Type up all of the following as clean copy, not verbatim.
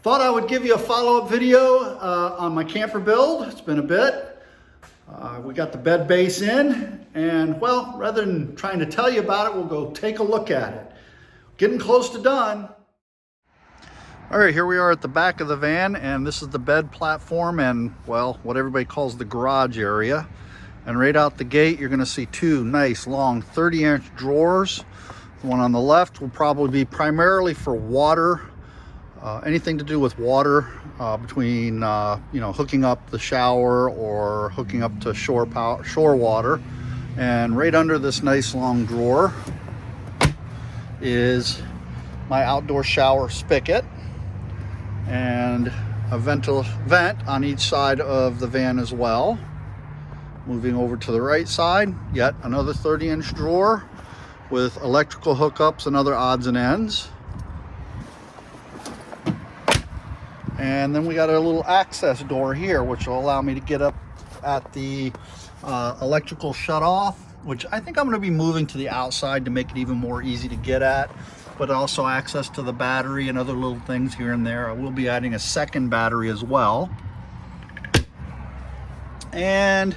Thought I would give you a follow-up video on my camper build. It's been a bit. We got the bed base in, and well, rather than trying to tell you about it, we'll go take a look at it. Getting close to done. All right, here we are at the back of the van, and this is the bed platform and, well, what everybody calls the garage area. And right out the gate, you're gonna see two nice long 30-inch drawers. The one on the left will probably be primarily for water, anything to do with water, between hooking up the shower or hooking up to shore water. And right under this nice long drawer is my outdoor shower spigot and a vent on each side of the van as well. Moving over to the right side, yet another 30-inch drawer with electrical hookups and other odds and ends. And then we got a little access door here, which will allow me to get up at the electrical shutoff, which I think I'm going to be moving to the outside to make it even more easy to get at, but also access to the battery and other little things here and there. I will be adding a second battery as well. And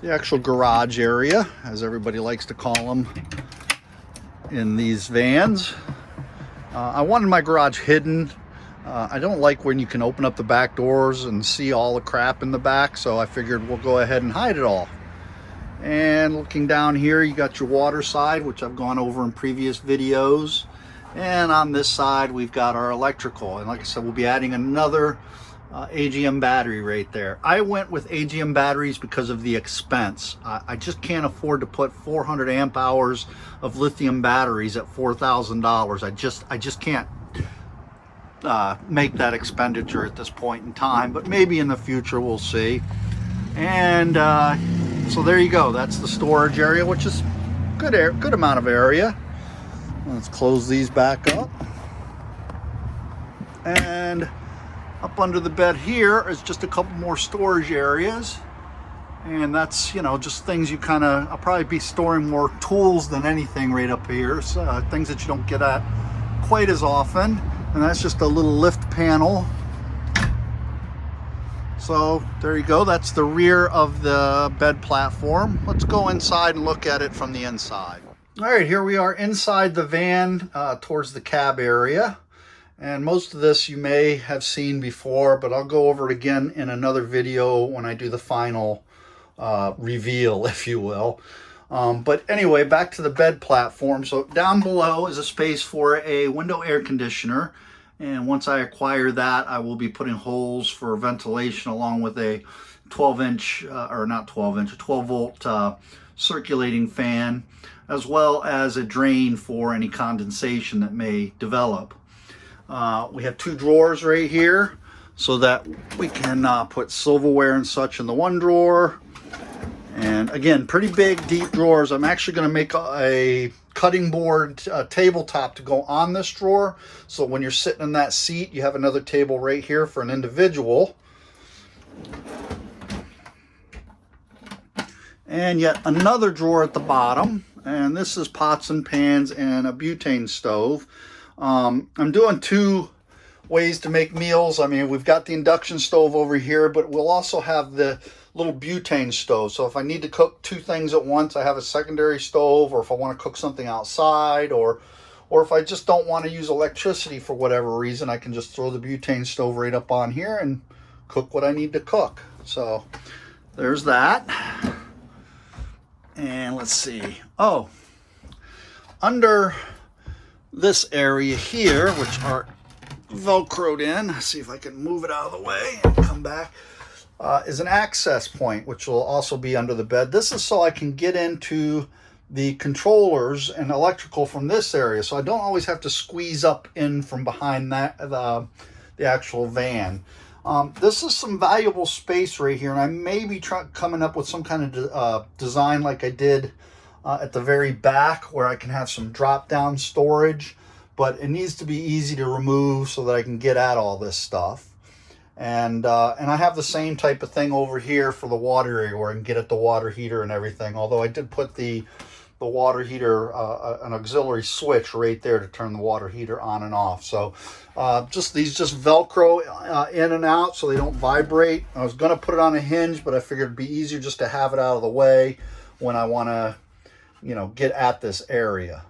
the actual garage area, as everybody likes to call them in these vans. I wanted my garage hidden. I don't like when you can open up the back doors and see all the crap in the back, so I figured we'll go ahead and hide it all. And looking down here, you got your water side, which I've gone over in previous videos. And on this side, we've got our electrical. And like I said, we'll be adding another AGM battery right there. I went with AGM batteries because of the expense. I just can't afford to put 400 amp hours of lithium batteries at $4,000. I just can't make that expenditure at this point in time, but maybe in the future we'll see. And so there you go. That's the storage area, which is good amount of area. Let's close these back up. And up under the bed here is just a couple more storage areas. And that's, just things you I'll probably be storing more tools than anything right up here. So, things that you don't get at quite as often. And that's just a little lift panel. So there you go. That's the rear of the bed platform. Let's go inside and look at it from the inside. All right, here we are inside the van towards the cab area. And most of this you may have seen before, but I'll go over it again in another video when I do the final reveal, if you will. But anyway, back to the bed platform. So down below is a space for a window air conditioner. And once I acquire that, I will be putting holes for ventilation along with a 12-inch, or not 12-inch, a 12-volt circulating fan, as well as a drain for any condensation that may develop. We have two drawers right here so that we can put silverware and such in the one drawer. And again, pretty big, deep drawers. I'm actually going to make a cutting board tabletop to go on this drawer. So when you're sitting in that seat, you have another table right here for an individual. And yet another drawer at the bottom. And this is pots and pans and a butane stove. I'm doing two ways to make meals. I mean, we've got the induction stove over here, but we'll also have the little butane stove. So if I need to cook two things at once, I have a secondary stove, or if I want to cook something outside, or if I just don't want to use electricity for whatever reason, I can just throw the butane stove right up on here and cook what I need to cook. So there's that. And let's see. Oh, under this area here, which are velcroed in, let's see if I can move it out of the way and come back, is an access point, which will also be under the bed. This is so I can get into the controllers and electrical from this area, so I don't always have to squeeze up in from behind that the actual van. This is some valuable space right here, and I may be coming up with some kind of design like I did at the very back, where I can have some drop-down storage, but it needs to be easy to remove so that I can get at all this stuff. And I have the same type of thing over here for the water area, where I can get at the water heater and everything, although I did put the the water heater, an auxiliary switch right there to turn the water heater on and off. So these just Velcro in and out so they don't vibrate. I was going to put it on a hinge, but I figured it'd be easier just to have it out of the way when I want to, you know, get at this area.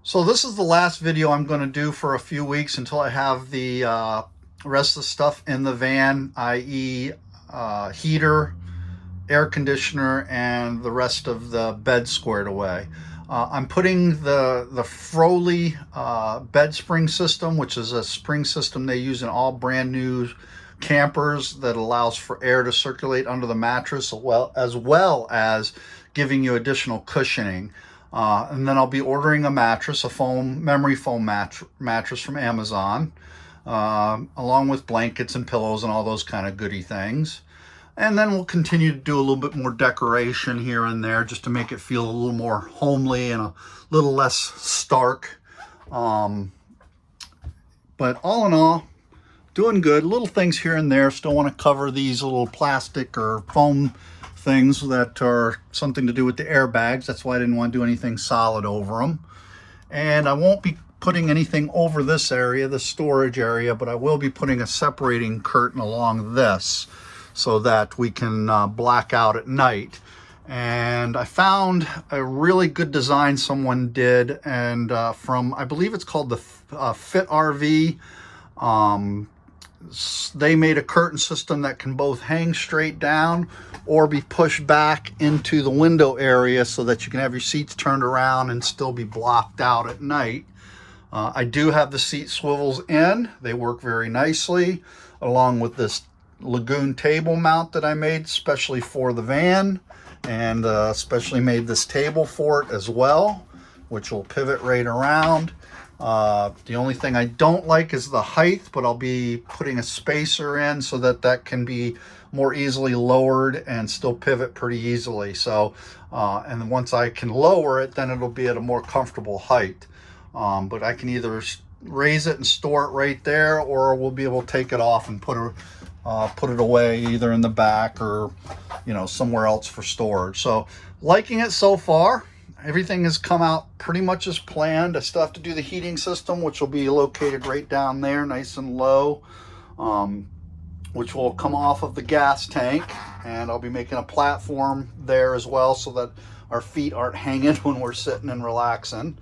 So this is the last video I'm going to do for a few weeks until I have the rest of the stuff in the van, i.e. Heater, air conditioner, and the rest of the bed squared away. I'm putting the Froley bed spring system, which is a spring system they use in all brand new campers that allows for air to circulate under the mattress, as well as giving you additional cushioning. And then I'll be ordering a mattress, a memory foam mattress from Amazon, along with blankets and pillows and all those kind of goody things. And then we'll continue to do a little bit more decoration here and there just to make it feel a little more homely and a little less stark. But all in all, doing good. Little things here and there. Still want to cover these little plastic or foam things that are something to do with the airbags. That's why I didn't want to do anything solid over them. And I won't be putting anything over this area, the storage area, but I will be putting a separating curtain along this so that we can black out at night. And I found a really good design someone did, and from, I believe it's called the Fit RV. They made a curtain system that can both hang straight down or be pushed back into the window area so that you can have your seats turned around and still be blocked out at night. I do have the seat swivels in. They work very nicely, along with this Lagoon table mount that I made especially for the van, and especially made this table for it as well, which will pivot right around. The only thing I don't like is the height, but I'll be putting a spacer in so that that can be more easily lowered and still pivot pretty easily. So, and then once I can lower it, then it'll be at a more comfortable height. But I can either raise it and store it right there, or we'll be able to take it off and put it away either in the back or, you know, somewhere else for storage. So liking it so far. Everything has come out pretty much as planned. I still have to do the heating system, which will be located right down there, nice and low, which will come off of the gas tank. And I'll be making a platform there as well so that our feet aren't hanging when we're sitting and relaxing.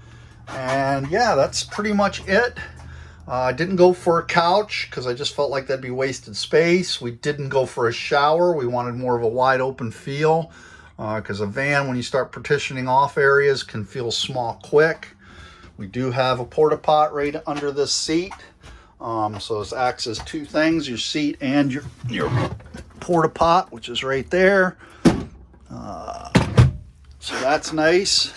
And yeah, that's pretty much it. I didn't go for a couch because I just felt like that'd be wasted space. We didn't go for a shower. We wanted more of a wide open feel. Because a van, when you start partitioning off areas, can feel small quick. We do have a porta pot right under this seat. So this acts as two things, your seat and your porta pot, which is right there. So that's nice.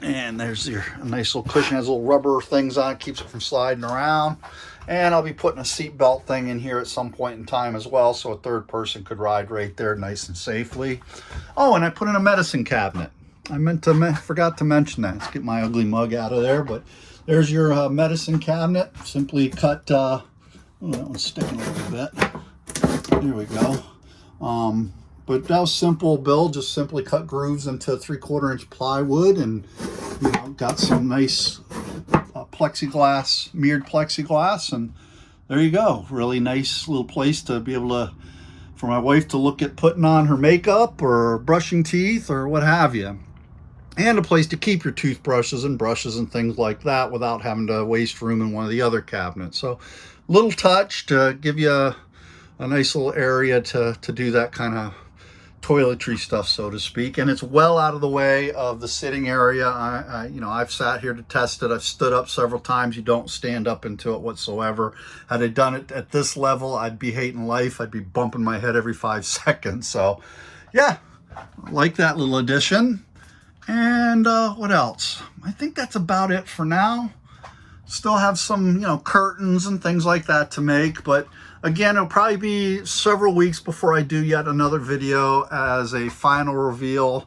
And there's a nice little cushion, has little rubber things on it, keeps it from sliding around. And I'll be putting a seat belt thing in here at some point in time as well, so a third person could ride right there nice and safely. Oh, and I put in a medicine cabinet. I forgot to mention that. Let's get my ugly mug out of there. But there's your medicine cabinet. Simply cut, oh, that one's sticking a little bit. There we go. But that was simple build. Just simply cut grooves into 3/4 inch plywood, and you know, got some nice plexiglass, mirrored plexiglass, and there you go. Really nice little place to be able to, for my wife to look at putting on her makeup or brushing teeth or what have you. And a place to keep your toothbrushes and brushes and things like that without having to waste room in one of the other cabinets. So little touch to give you a nice little area to do that kind of toiletry stuff, so to speak. And it's well out of the way of the sitting area. I've sat here to test it. I've stood up several times. You don't stand up into it whatsoever. Had I done it at this level, I'd be hating life. I'd be bumping my head every 5 seconds. So yeah, like that little addition. And what else? I think that's about it for now. Still have some, curtains and things like that to make, but again, it'll probably be several weeks before I do yet another video as a final reveal.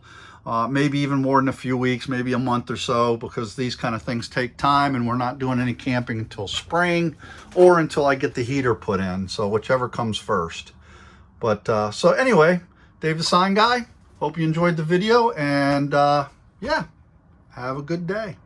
Maybe even more than a few weeks, maybe a month or so, because these kind of things take time, and we're not doing any camping until spring or until I get the heater put in. So whichever comes first. But so anyway, Dave the Sign Guy, Hope you enjoyed the video, and yeah, have a good day.